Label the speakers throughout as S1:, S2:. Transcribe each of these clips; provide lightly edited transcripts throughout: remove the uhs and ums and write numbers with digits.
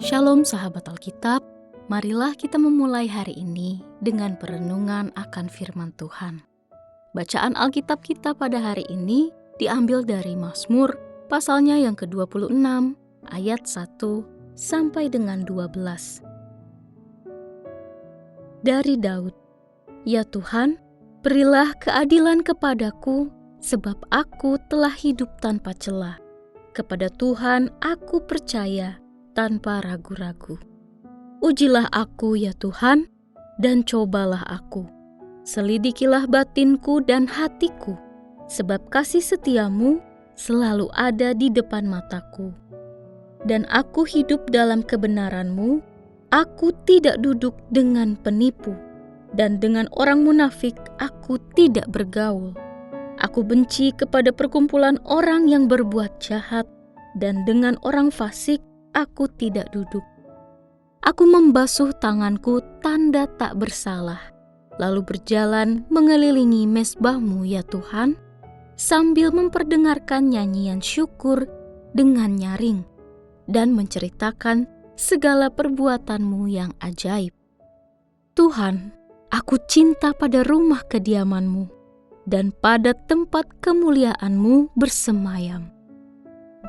S1: Shalom sahabat Alkitab, marilah kita memulai hari ini dengan perenungan akan firman Tuhan. Bacaan Alkitab kita pada hari ini diambil dari Mazmur pasalnya yang ke-26 ayat 1 sampai dengan 12. Dari Daud, "Ya Tuhan, berilah keadilan kepadaku, sebab aku telah hidup tanpa celah. Kepada Tuhan aku percaya tanpa ragu-ragu. Ujilah aku ya Tuhan, dan cobalah aku. Selidikilah batinku dan hatiku, sebab kasih setiamu selalu ada di depan mataku. Dan aku hidup dalam kebenaranmu, aku tidak duduk dengan penipu, dan dengan orang munafik aku tidak bergaul. Aku benci kepada perkumpulan orang yang berbuat jahat, dan dengan orang fasik aku tidak duduk. Aku membasuh tanganku tanda tak bersalah, lalu berjalan mengelilingi mezbahmu ya Tuhan, sambil memperdengarkan nyanyian syukur dengan nyaring, dan menceritakan segala perbuatanmu yang ajaib. Tuhan, aku cinta pada rumah kediamanmu, dan pada tempat kemuliaanmu bersemayam.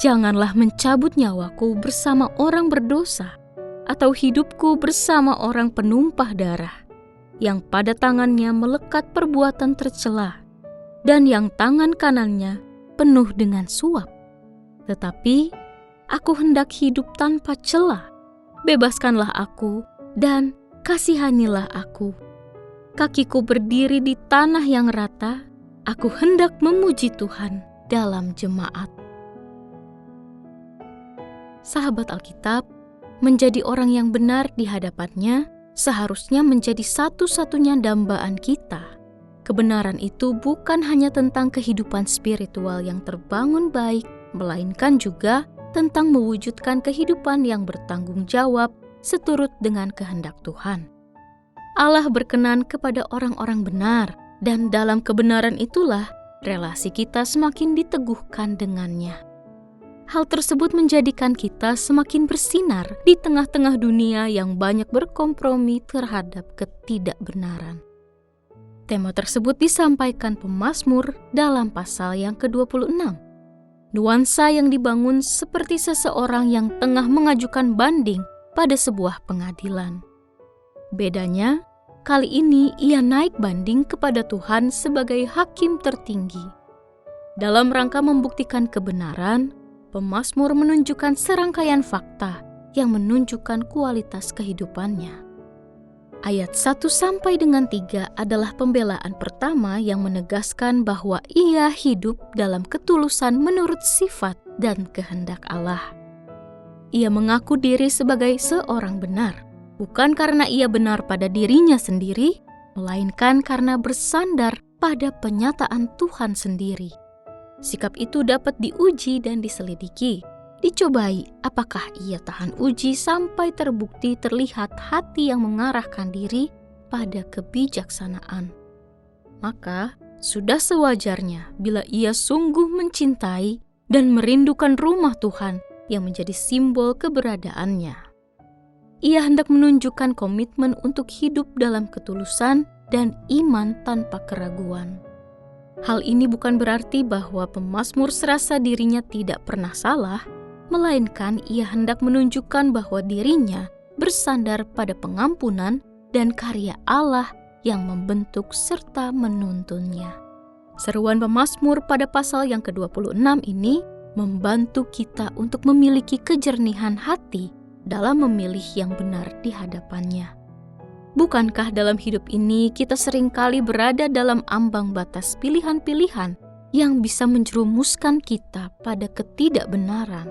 S1: Janganlah mencabut nyawaku bersama orang berdosa, atau hidupku bersama orang penumpah darah, yang pada tangannya melekat perbuatan tercela, dan yang tangan kanannya penuh dengan suap. Tetapi aku hendak hidup tanpa celah. Bebaskanlah aku dan kasihanilah aku. Kakiku berdiri di tanah yang rata, aku hendak memuji Tuhan dalam jemaat." Sahabat Alkitab, menjadi orang yang benar di hadapannya seharusnya menjadi satu-satunya dambaan kita. Kebenaran itu bukan hanya tentang kehidupan spiritual yang terbangun baik, melainkan juga tentang mewujudkan kehidupan yang bertanggung jawab seturut dengan kehendak Tuhan. Allah berkenan kepada orang-orang benar, dan dalam kebenaran itulah relasi kita semakin diteguhkan dengannya. Hal tersebut menjadikan kita semakin bersinar di tengah-tengah dunia yang banyak berkompromi terhadap ketidakbenaran. Tema tersebut disampaikan pemazmur dalam pasal yang ke-26. Nuansa yang dibangun seperti seseorang yang tengah mengajukan banding pada sebuah pengadilan. Bedanya, kali ini ia naik banding kepada Tuhan sebagai hakim tertinggi. Dalam rangka membuktikan kebenaran, pemazmur menunjukkan serangkaian fakta yang menunjukkan kualitas kehidupannya. Ayat 1 sampai dengan 3 adalah pembelaan pertama yang menegaskan bahwa ia hidup dalam ketulusan menurut sifat dan kehendak Allah. Ia mengaku diri sebagai seorang benar, bukan karena ia benar pada dirinya sendiri, melainkan karena bersandar pada penyataan Tuhan sendiri. Sikap itu dapat diuji dan diselidiki, dicobai apakah ia tahan uji sampai terbukti terlihat hati yang mengarahkan diri pada kebijaksanaan. Maka, sudah sewajarnya bila ia sungguh mencintai dan merindukan rumah Tuhan yang menjadi simbol keberadaannya. Ia hendak menunjukkan komitmen untuk hidup dalam ketulusan dan iman tanpa keraguan. Hal ini bukan berarti bahwa pemazmur serasa dirinya tidak pernah salah, melainkan ia hendak menunjukkan bahwa dirinya bersandar pada pengampunan dan karya Allah yang membentuk serta menuntunnya. Seruan pemazmur pada pasal yang ke-26 ini membantu kita untuk memiliki kejernihan hati dalam memilih yang benar di hadapannya. Bukankah dalam hidup ini kita seringkali berada dalam ambang batas pilihan-pilihan yang bisa menjerumuskan kita pada ketidakbenaran?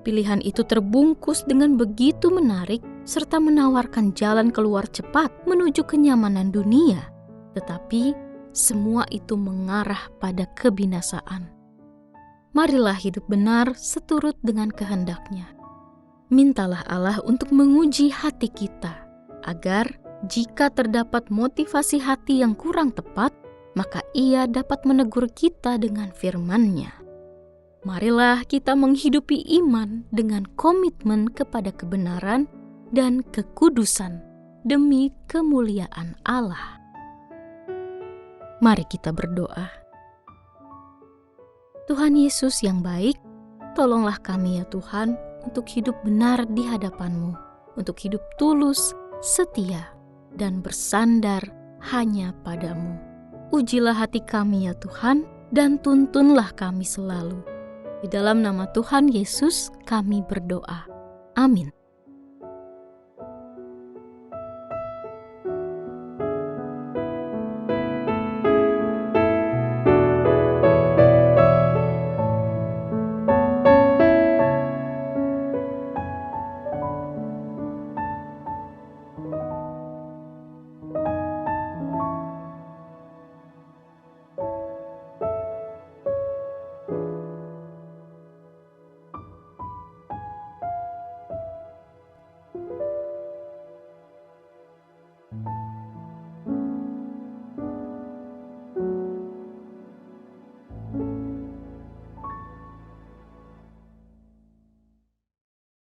S1: Pilihan itu terbungkus dengan begitu menarik serta menawarkan jalan keluar cepat menuju kenyamanan dunia, tetapi semua itu mengarah pada kebinasaan. Marilah hidup benar seturut dengan kehendak-Nya. Mintalah Allah untuk menguji hati kita, agar jika terdapat motivasi hati yang kurang tepat, maka Ia dapat menegur kita dengan firman-Nya. Marilah kita menghidupi iman dengan komitmen kepada kebenaran dan kekudusan demi kemuliaan Allah. Mari kita berdoa. Tuhan Yesus yang baik, tolonglah kami ya Tuhan untuk hidup benar di hadapan-Mu, untuk hidup tulus, setia, dan bersandar hanya pada-Mu. Ujilah hati kami ya Tuhan, dan tuntunlah kami selalu. Di dalam nama Tuhan Yesus kami berdoa. Amin.